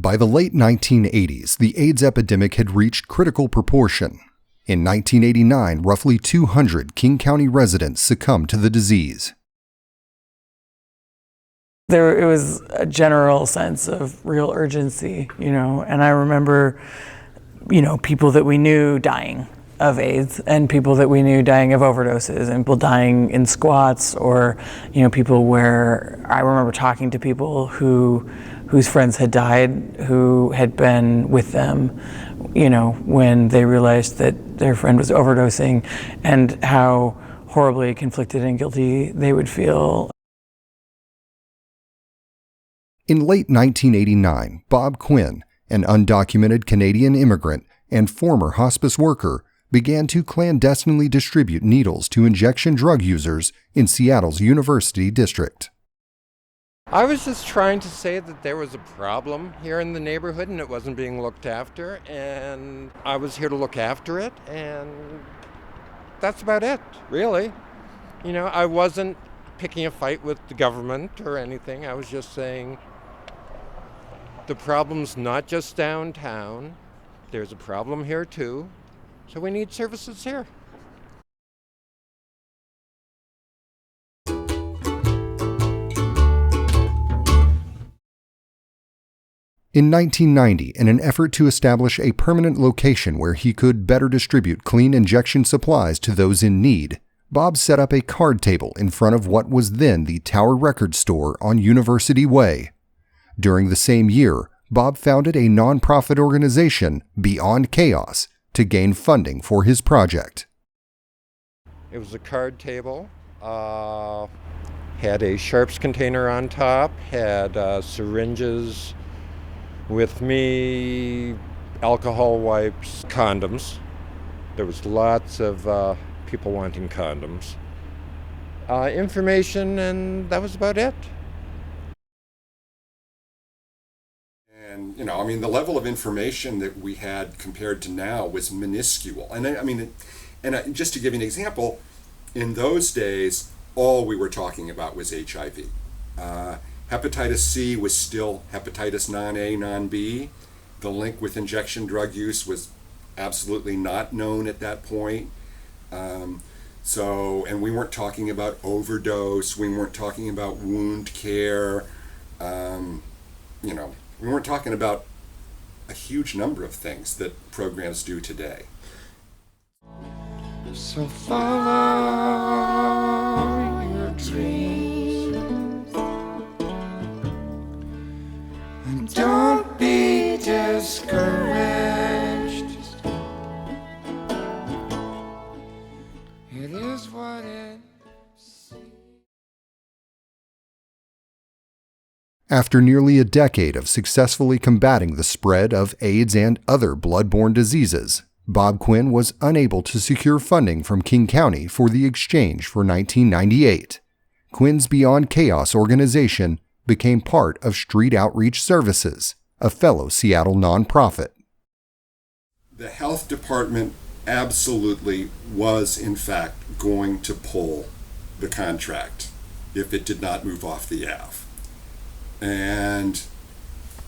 By the late 1980s, the AIDS epidemic had reached critical proportion. In 1989, roughly 200 King County residents succumbed to the disease. It was a general sense of real urgency, and I remember, people that we knew dying of AIDS and people that we knew dying of overdoses and people dying in squats or, people where I remember talking to people whose friends had died, who had been with them, when they realized that their friend was overdosing and how horribly conflicted and guilty they would feel. In late 1989, Bob Quinn, an undocumented Canadian immigrant and former hospice worker, began to clandestinely distribute needles to injection drug users in Seattle's University District. I was just trying to say that there was a problem here in the neighborhood and it wasn't being looked after, and I was here to look after it, and that's about it, really. I wasn't picking a fight with the government or anything. I was just saying the problem's not just downtown. There's a problem here too. So we need services here. In 1990, in an effort to establish a permanent location where he could better distribute clean injection supplies to those in need, Bob set up a card table in front of what was then the Tower Record Store on University Way. During the same year, Bob founded a nonprofit organization, Beyond Chaos, to gain funding for his project. It was a card table, had a sharps container on top, had syringes with me, alcohol wipes, condoms. There was lots of people wanting condoms. Information, and that was about it. And, the level of information that we had compared to now was minuscule. And just to give you an example, in those days, all we were talking about was HIV. Hepatitis C was still hepatitis non-A, non-B. The link with injection drug use was absolutely not known at that point. And we weren't talking about overdose. We weren't talking about wound care. We weren't talking about a huge number of things that programs do today. So follow your dreams and don't be discouraged. It is what it seems. After nearly a decade of successfully combating the spread of AIDS and other blood-borne diseases, Bob Quinn was unable to secure funding from King County for the exchange for 1998. Quinn's Beyond Chaos organization became part of Street Outreach Services, a fellow Seattle nonprofit. The health department absolutely was, in fact, going to pull the contract if it did not move off the Ave. And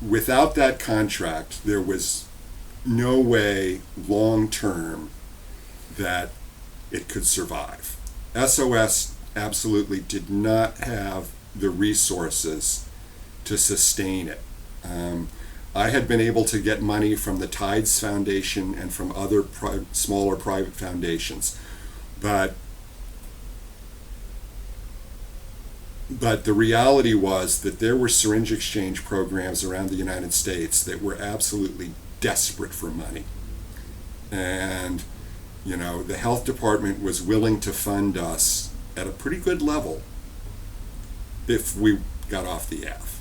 without that contract, there was no way long-term that it could survive. SOS absolutely did not have the resources to sustain it. I had been able to get money from the Tides Foundation and from other smaller private foundations, but the reality was that there were syringe exchange programs around the United States that were absolutely desperate for money. And, the health department was willing to fund us at a pretty good level if we got off the Ave.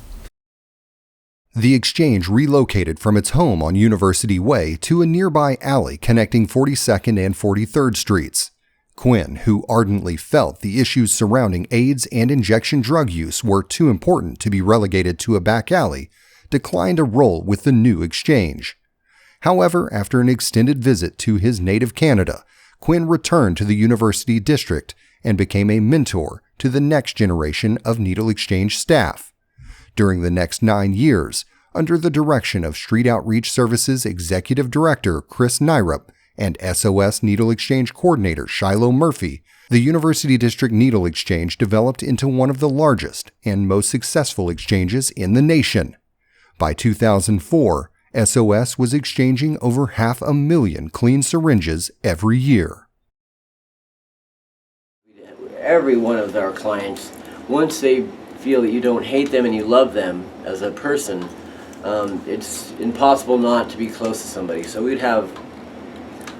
The exchange relocated from its home on University Way to a nearby alley connecting 42nd and 43rd Streets. Quinn, who ardently felt the issues surrounding AIDS and injection drug use were too important to be relegated to a back alley, declined a role with the new exchange. However, after an extended visit to his native Canada, Quinn returned to the University District and became a mentor to the next generation of needle exchange staff. During the next 9 years, under the direction of Street Outreach Services Executive Director Chris Nyrup and SOS Needle Exchange Coordinator Shiloh Murphy, the University District Needle Exchange developed into one of the largest and most successful exchanges in the nation. By 2004, SOS was exchanging over 500,000 clean syringes every year. Every one of our clients, once they feel that you don't hate them and you love them as a person, it's impossible not to be close to somebody. So we'd have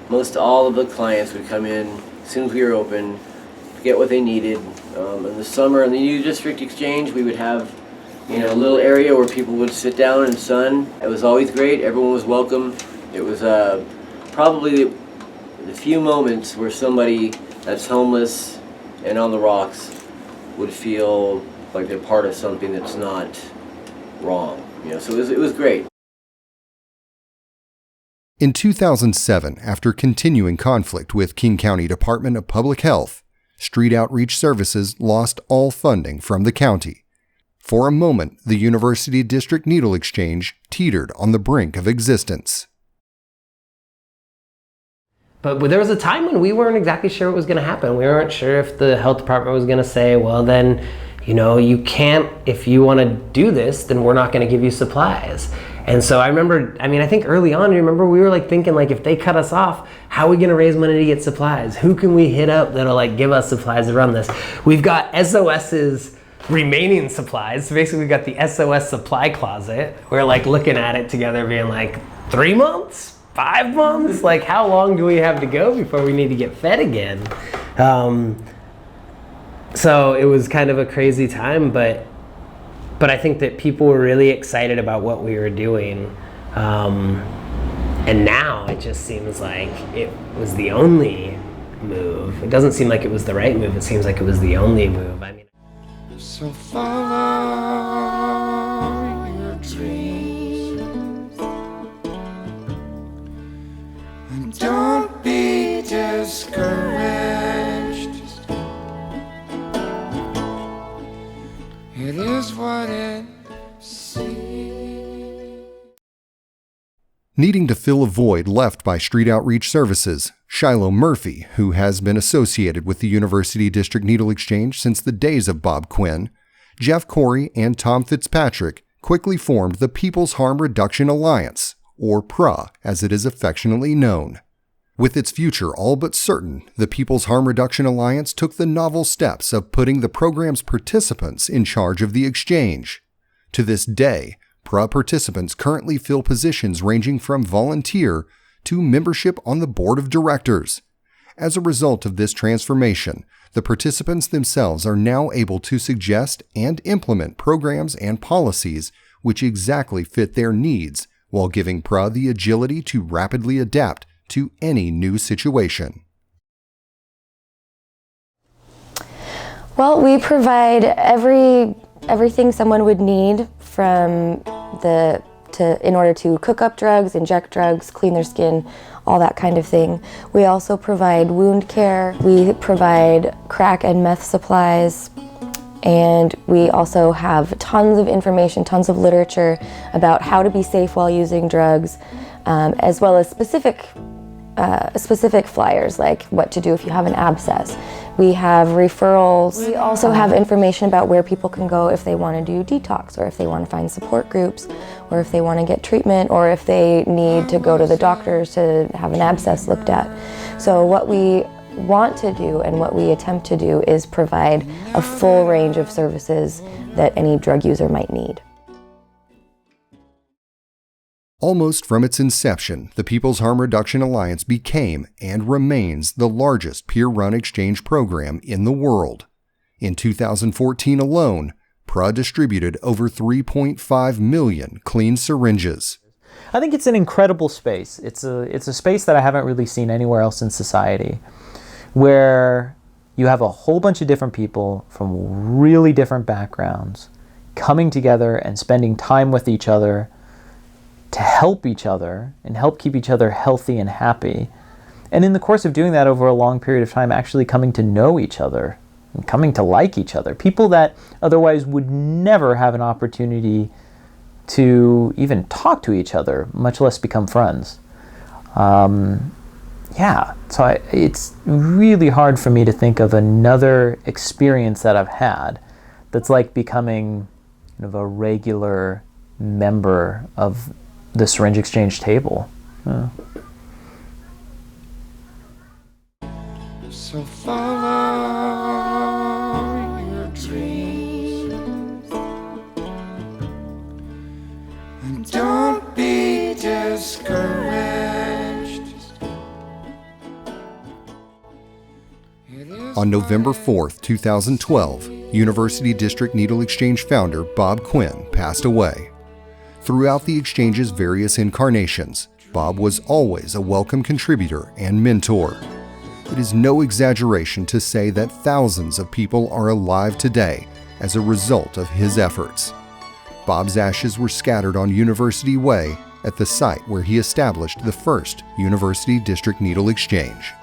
most all of the clients would come in as soon as we were open, get what they needed. In the summer in the new district exchange, we would have a little area where people would sit down and sun. It was always great. Everyone was welcome. It was probably the few moments where somebody that's homeless and on the rocks would feel like they're part of something that's not wrong. So it was great. In 2007, after continuing conflict with King County Department of Public Health, Street Outreach Services lost all funding from the county. For a moment, the University District Needle Exchange teetered on the brink of existence. But there was a time when we weren't exactly sure what was going to happen. We weren't sure if the health department was going to say, well, then, you can't, if you want to do this, then we're not going to give you supplies. And so I remember, I think early on, we were thinking if they cut us off, how are we going to raise money to get supplies? Who can we hit up that'll give us supplies to run this? We've got SOS's remaining supplies. So basically we've got the SOS supply closet. We're looking at it together being 3 months, 5 months? How long do we have to go before we need to get fed again? So it was kind of a crazy time, but I think that people were really excited about what we were doing. And now it just seems like it was the only move. It doesn't seem like it was the right move. It seems like it was the only move. So follow your dreams and don't be discouraged. It is what it seems. Needing to fill a void left by Street Outreach Services, Shiloh Murphy, who has been associated with the University District Needle Exchange since the days of Bob Quinn, Jeff Corey, and Tom Fitzpatrick quickly formed the People's Harm Reduction Alliance, or PRA as it is affectionately known. With its future all but certain, the People's Harm Reduction Alliance took the novel steps of putting the program's participants in charge of the exchange. To this day, PRA participants currently fill positions ranging from volunteer to membership on the board of directors. As a result of this transformation, the participants themselves are now able to suggest and implement programs and policies which exactly fit their needs, while giving PRA the agility to rapidly adapt to any new situation. Well, we provide everything someone would need in order to cook up drugs, inject drugs, clean their skin, all that kind of thing. We also provide wound care. We provide crack and meth supplies. And we also have tons of information, tons of literature about how to be safe while using drugs, as well as specific flyers, like what to do if you have an abscess. We have referrals. We also have information about where people can go if they want to do detox, or if they want to find support groups, or if they want to get treatment, or if they need to go to the doctors to have an abscess looked at. So what we want to do and what we attempt to do is provide a full range of services that any drug user might need. Almost from its inception, the People's Harm Reduction Alliance became and remains the largest peer-run exchange program in the world. In 2014 alone, PRA distributed over 3.5 million clean syringes. I think it's an incredible space. It's a space that I haven't really seen anywhere else in society, where you have a whole bunch of different people from really different backgrounds coming together and spending time with each other to help each other and help keep each other healthy and happy. And in the course of doing that over a long period of time, actually coming to know each other and coming to like each other. People that otherwise would never have an opportunity to even talk to each other, much less become friends. So it's really hard for me to think of another experience that I've had that's like becoming kind of a regular member of the syringe exchange table. So follow your dreams and don't be discouraged. On November 4th, 2012, University District Needle Exchange founder Bob Quinn passed away. Throughout the exchange's various incarnations, Bob was always a welcome contributor and mentor. It is no exaggeration to say that thousands of people are alive today as a result of his efforts. Bob's ashes were scattered on University Way at the site where he established the first University District Needle Exchange.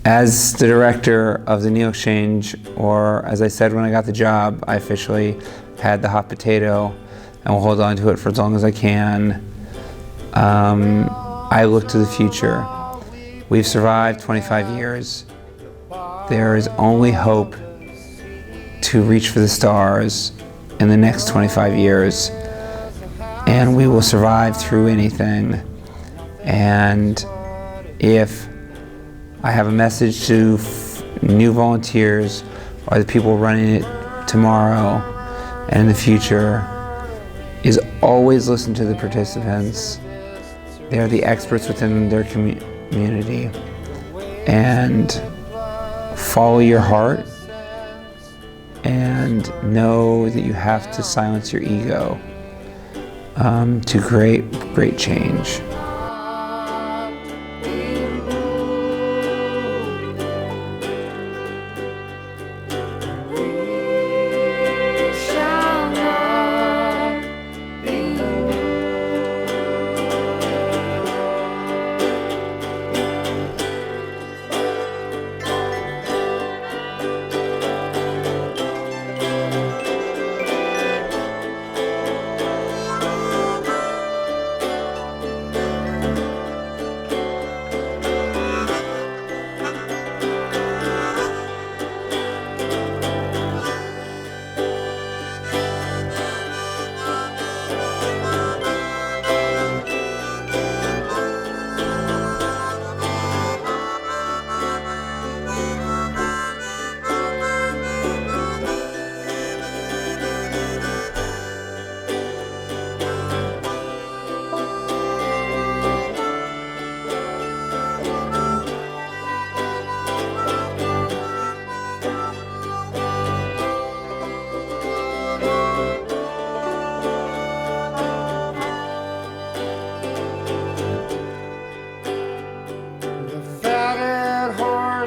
As the director of the Needle Exchange, or as I said when I got the job, I officially had the hot potato and will hold on to it for as long as I can. I look to the future. We've survived 25 years. There is only hope to reach for the stars in the next 25 years, and we will survive through anything. And if I have a message to new volunteers or the people running it tomorrow and in the future, is always listen to the participants. They are the experts within their community. And follow your heart and know that you have to silence your ego to create great change.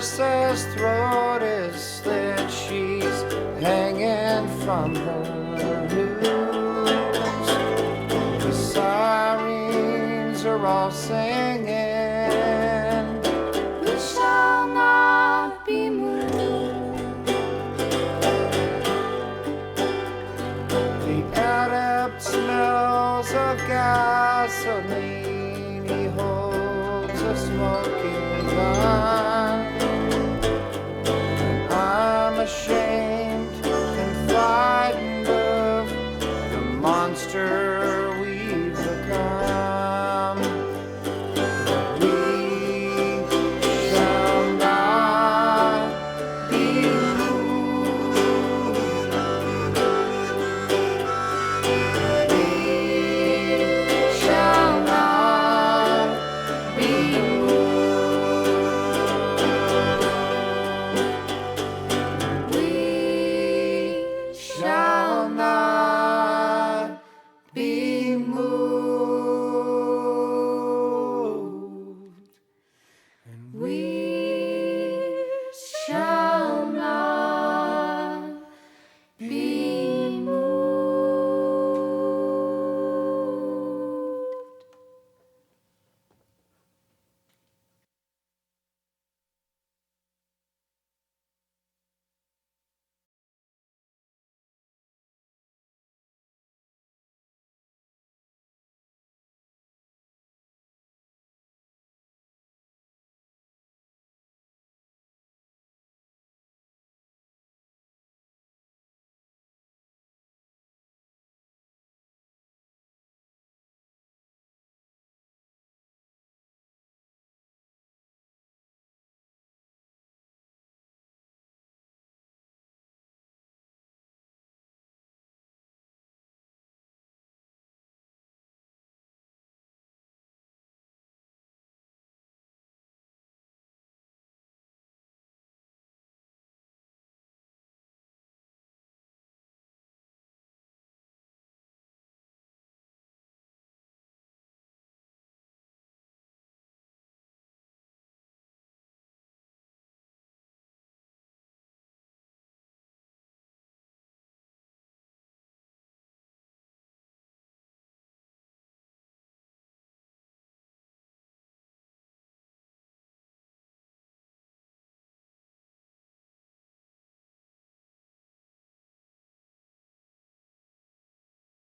horse's throat is slit, she's hanging from her hooves. The sirens are all singing, we shall not be moved. The adept smells of gasoline, he holds a smoking gun. I'm ashamed and frightened of the monster